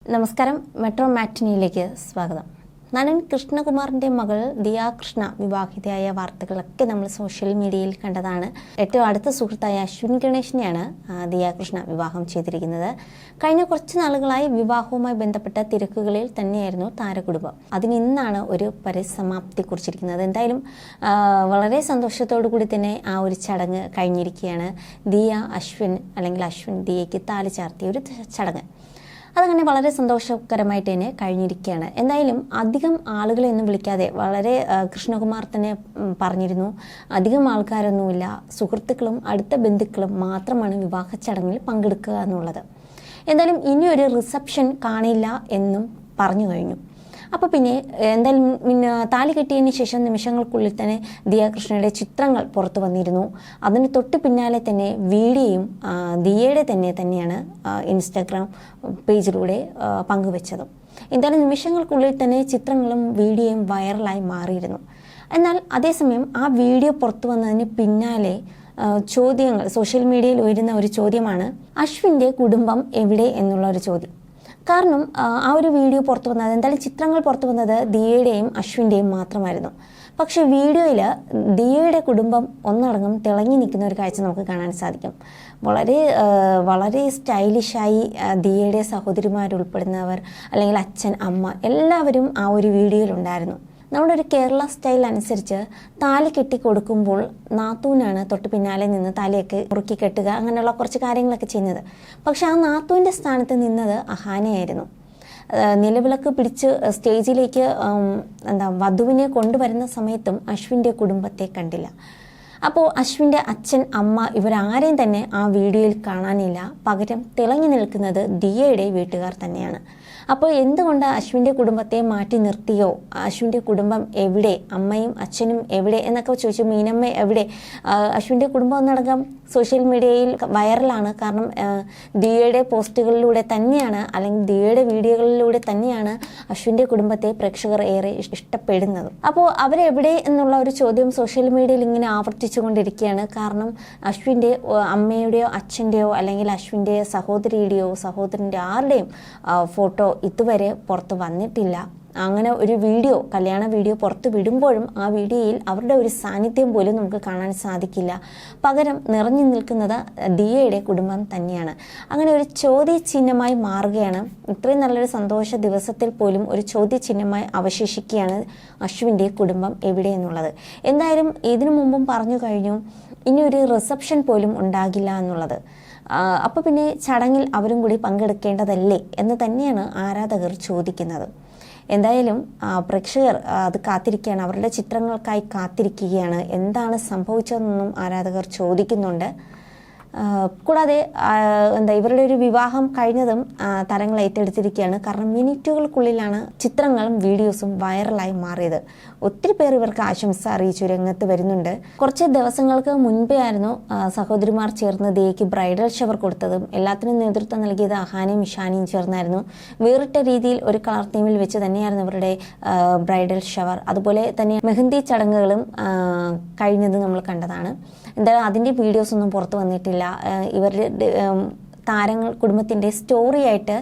നമസ്കാരം, മെട്രോ മാറ്റിനിയിലേക്ക് സ്വാഗതം. നടൻ കൃഷ്ണകുമാറിൻ്റെ മകൾ ദിയ കൃഷ്ണ വിവാഹിതയായ വാർത്തകളൊക്കെ നമ്മൾ സോഷ്യൽ മീഡിയയിൽ കണ്ടതാണ്. ഏറ്റവും അടുത്ത സുഹൃത്തായ അശ്വിൻ ഗണേഷിനെയാണ് ദിയ കൃഷ്ണ വിവാഹം ചെയ്തിരിക്കുന്നത്. കഴിഞ്ഞ കുറച്ച് നാളുകളായി വിവാഹവുമായി ബന്ധപ്പെട്ട തിരക്കുകളിൽ തന്നെയായിരുന്നു താരകുടുംബം. അതിന് ഇന്നാണ് ഒരു പരിസമാപ്തി കുറിച്ചിരിക്കുന്നത്. എന്തായാലും വളരെ സന്തോഷത്തോടു കൂടി തന്നെ ആ ഒരു ചടങ്ങ് കഴിഞ്ഞിരിക്കുകയാണ്. ദിയ അശ്വിൻ അല്ലെങ്കിൽ അശ്വിൻ ദിയയ്ക്ക് താലി ചാർത്തിയ ഒരു ചടങ്ങ് അതങ്ങനെ വളരെ സന്തോഷകരമായിട്ട് തന്നെ കഴിഞ്ഞിരിക്കുകയാണ്. എന്തായാലും അധികം ആളുകളെയൊന്നും വിളിക്കാതെ വളരെ കൃഷ്ണകുമാർ തന്നെ പറഞ്ഞിരുന്നു, അധികം ആൾക്കാരൊന്നുമില്ല, സുഹൃത്തുക്കളും അടുത്ത ബന്ധുക്കളും മാത്രമാണ് വിവാഹ ചടങ്ങിൽ പങ്കെടുക്കുക എന്നുള്ളത്. എന്തായാലും ഇനിയൊരു റിസപ്ഷൻ കാണില്ല എന്നും പറഞ്ഞു കഴിഞ്ഞു. അപ്പോൾ പിന്നെ എന്തായാലും താലി കെട്ടിയതിന് ശേഷം നിമിഷങ്ങൾക്കുള്ളിൽ തന്നെ ദിയ കൃഷ്ണയുടെ ചിത്രങ്ങൾ പുറത്തു വന്നിരുന്നു. അതിന് തൊട്ട് പിന്നാലെ തന്നെ വീഡിയോയും ദിയയുടെ തന്നെയാണ് ഇൻസ്റ്റാഗ്രാം പേജിലൂടെ പങ്കുവെച്ചത്. എന്തായാലും നിമിഷങ്ങൾക്കുള്ളിൽ തന്നെ ചിത്രങ്ങളും വീഡിയോയും വൈറലായി മാറിയിരുന്നു. എന്നാൽ അതേസമയം ആ വീഡിയോ പുറത്തു വന്നതിന് പിന്നാലെ ചോദ്യങ്ങൾ സോഷ്യൽ മീഡിയയിൽ ഉയരുന്ന ഒരു ചോദ്യമാണ് അശ്വിൻ്റെ കുടുംബം എവിടെ എന്നുള്ള ഒരു ചോദ്യം. കാരണം ആ ഒരു വീഡിയോ പുറത്തു വന്നത്, എന്തായാലും ചിത്രങ്ങൾ പുറത്തു വന്നത് ദിയയുടെയും അശ്വിൻ്റെയും മാത്രമായിരുന്നു. പക്ഷേ വീഡിയോയിൽ ദിയയുടെ കുടുംബം ഒന്നടങ്കം തിളങ്ങി നിൽക്കുന്ന ഒരു കാഴ്ച നമുക്ക് കാണാൻ സാധിക്കും. വളരെ സ്റ്റൈലിഷായി ദിയയുടെ സഹോദരിമാരുൾപ്പെടുന്നവർ അല്ലെങ്കിൽ അച്ഛൻ, അമ്മ എല്ലാവരും ആ ഒരു വീഡിയോയിലുണ്ടായിരുന്നു. നമ്മുടെ ഒരു കേരള സ്റ്റൈൽ അനുസരിച്ച് താലി കെട്ടി കൊടുക്കുമ്പോൾ നാത്തൂനാണ് തൊട്ട് പിന്നാലെ നിന്ന് താലിയൊക്കെ മുറുക്കി കെട്ടുക, അങ്ങനെയുള്ള കുറച്ച് കാര്യങ്ങളൊക്കെ ചെയ്യുന്നത്. പക്ഷെ ആ നാത്തൂൻ്റെ സ്ഥാനത്ത് നിന്നത് അഹാനയായിരുന്നു. നിലവിളക്ക് പിടിച്ച് സ്റ്റേജിലേക്ക് വധുവിനെ കൊണ്ടുവരുന്ന സമയത്തും അശ്വിൻ്റെ കുടുംബത്തെ കണ്ടില്ല. അപ്പോൾ അശ്വിൻ്റെ അച്ഛൻ, അമ്മ ഇവരാരെയും തന്നെ ആ വീഡിയോയിൽ കാണാനില്ല. പകരം തിളങ്ങി നിൽക്കുന്നത് ദിയയുടെ വീട്ടുകാർ തന്നെയാണ്. അപ്പോൾ എന്തുകൊണ്ട് അശ്വിൻ്റെ കുടുംബത്തെ മാറ്റി നിർത്തിയോ, അശ്വിൻ്റെ കുടുംബം എവിടെ, അമ്മയും അച്ഛനും എവിടെ എന്നൊക്കെ ചോദിച്ചു. മീനമ്മ എവിടെ? അശ്വിൻ്റെ കുടുംബം ഒന്നടങ്കം സോഷ്യൽ മീഡിയയിൽ വൈറലാണ്. കാരണം ദിയയുടെ പോസ്റ്റുകളിലൂടെ തന്നെയാണ് അല്ലെങ്കിൽ ദിയയുടെ വീഡിയോകളിലൂടെ തന്നെയാണ് അശ്വിൻ്റെ കുടുംബത്തെ പ്രേക്ഷകർ ഏറെ ഇഷ്ടപ്പെടുന്നത്. അപ്പോൾ അവരെവിടെ എന്നുള്ള ഒരു ചോദ്യം സോഷ്യൽ മീഡിയയിൽ ഇങ്ങനെ ആവർത്തിച്ചുകൊണ്ടിരിക്കുകയാണ്. കാരണം അശ്വിൻ്റെ അമ്മയുടെയോ അച്ഛൻ്റെയോ അല്ലെങ്കിൽ അശ്വിൻ്റെ സഹോദരിയുടെയോ സഹോദരൻ്റെ ആരുടെയും ഫോട്ടോ ഇതുവരെ പുറത്ത് വന്നിട്ടില്ല. അങ്ങനെ ഒരു വീഡിയോ, കല്യാണ വീഡിയോ പുറത്ത് വിടുമ്പോഴും ആ വീഡിയോയിൽ അവരുടെ ഒരു സാന്നിധ്യം പോലും നമുക്ക് കാണാൻ സാധിക്കില്ല. പകരം നിറഞ്ഞു നിൽക്കുന്നത് ദിയയുടെ കുടുംബം തന്നെയാണ്. അങ്ങനെ ഒരു ചോദ്യചിഹ്നമായി മാറുകയാണ്. ഇത്രയും നല്ലൊരു സന്തോഷ ദിവസത്തിൽ പോലും ഒരു ചോദ്യചിഹ്നമായി അവശേഷിക്കുകയാണ് അശ്വിൻ്റെ കുടുംബം എവിടെ എന്നുള്ളത്. എന്തായാലും ഇതിനു മുമ്പും പറഞ്ഞു കഴിഞ്ഞു, ഇനിയൊരു റിസപ്ഷൻ പോലും ഉണ്ടാകില്ല എന്നുള്ളത്. അപ്പോൾ പിന്നെ ചടങ്ങിൽ അവരും കൂടി പങ്കെടുക്കേണ്ടതല്ലേ എന്ന് തന്നെയാണ് ആരാധകർ ചോദിക്കുന്നത്. എന്തായാലും പ്രേക്ഷകർ അത് കാത്തിരിക്കുകയാണ്, അവരുടെ ചിത്രങ്ങൾക്കായി കാത്തിരിക്കുകയാണ്. എന്താണ് സംഭവിച്ചതെന്നും ആരാധകർ ചോദിക്കുന്നുണ്ട്. കൂടാതെ ഇവരുടെ ഒരു വിവാഹം കഴിഞ്ഞതും താരങ്ങൾ ഏറ്റെടുത്തിരിക്കുകയാണ്. കാരണം മിനിറ്റുകൾക്കുള്ളിലാണ് ചിത്രങ്ങളും വീഡിയോസും വൈറലായി മാറിയത്. ഒത്തിരി പേർ ഇവർക്ക് ആശംസ അറിയിച്ചു രംഗത്ത് വരുന്നുണ്ട്. കുറച്ച് ദിവസങ്ങൾക്ക് മുൻപേ ആയിരുന്നു സഹോദരിമാർ ചേർന്ന് ദിയയ്ക്ക് ബ്രൈഡൽ ഷവർ കൊടുത്തതും. എല്ലാത്തിനും നേതൃത്വം നൽകിയത് അഹാനയും ഇഷാനിയും ചേർന്നായിരുന്നു. വേറിട്ട രീതിയിൽ ഒരു കളർ തീമിൽ വെച്ച് തന്നെയായിരുന്നു ഇവരുടെ ബ്രൈഡൽ ഷവർ. അതുപോലെ തന്നെ മെഹന്തി ചടങ്ങുകളും കഴിഞ്ഞത് നമ്മൾ കണ്ടതാണ്. എന്തായാലും അതിൻ്റെ വീഡിയോസ് ഒന്നും പുറത്തു വന്നിട്ടില്ല. ഇവരുടെ താരങ്ങൾ കുടുംബത്തിൻ്റെ സ്റ്റോറിയായിട്ട്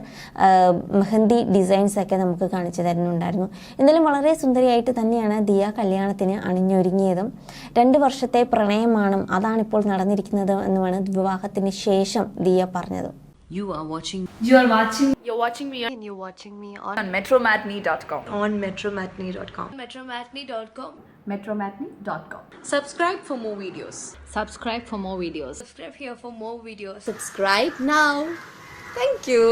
മെഹന്തി ഡിസൈൻസ് ഒക്കെ നമുക്ക് കാണിച്ചു തരുന്നുണ്ടായിരുന്നു. എന്തായാലും വളരെ സുന്ദരിയായിട്ട് തന്നെയാണ് ദിയ കല്യാണത്തിന് അണിഞ്ഞൊരുങ്ങിയതും. 2 വർഷത്തെ പ്രണയമാണ് അതാണിപ്പോൾ നടന്നിരിക്കുന്നത് എന്നുമാണ് വിവാഹത്തിന് ശേഷം ദിയ പറഞ്ഞത്. You're watching me on metromatney.com. metromatney.com. metromatney.com. Subscribe for more videos. Subscribe for more videos. Subscribe here for more videos. Subscribe now. Thank you.